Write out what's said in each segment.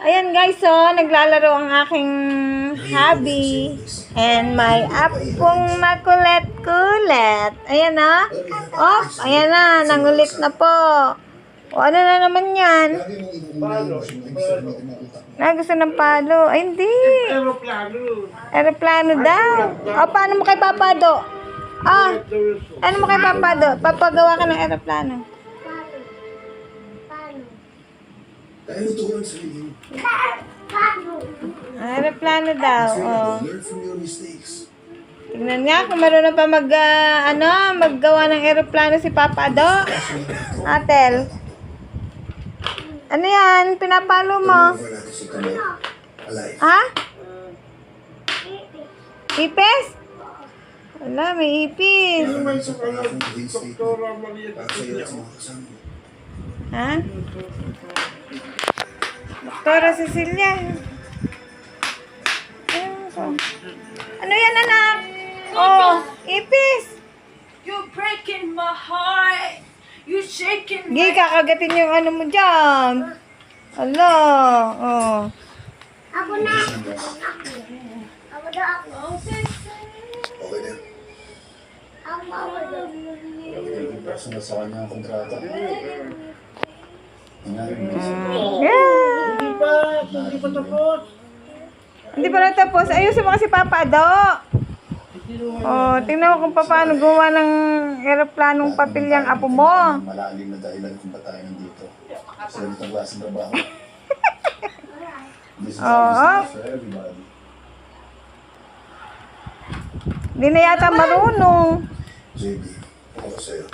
Ayan guys, so naglalaro ang aking hubby and may apong makulit-kulit. Ayan na. Oh, ayan na, nangulit na po. O ano na naman yan? Gusto ng palo. Ay, hindi. Aeroplano daw. O, paano mo kay Papado? Ano mo kay Papado? Papagawa ka ng aeroplano. Aeroplano daw. Oh. Tingnan nga kung marunong pa maggawa ng aeroplano si Papado. Atel. Ano yan? Pinapalo mo? Ha? Ipis? Wala, may ipis. Ha? Doktora Cecilia. Ano yan, anak? Oh, ipis. You're breaking my heart. You're shaking Gi, kakagatin yung ano mo dyan. Hala, oh. Ako na. Ako na ako. Okay din. Ako na. Personal sa kanya ang kontrata. Yeah. Hindi pa natapos. Ayusin mo kasi Papa Do. Oh, tingnan mo kung paano gumawa ng aeroplanong papel yung apo mo. Malalim na dahilan kung ba't tayo nandito. Sa ganitong klaseng trabaho. This is business for everybody. Hindi na yata marunong. JB, ako sa'yo.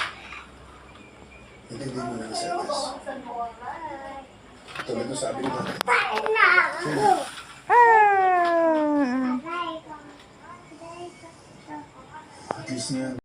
Hindi mo na nasatis. Tulad na sabi nila. Ah. At least na yan.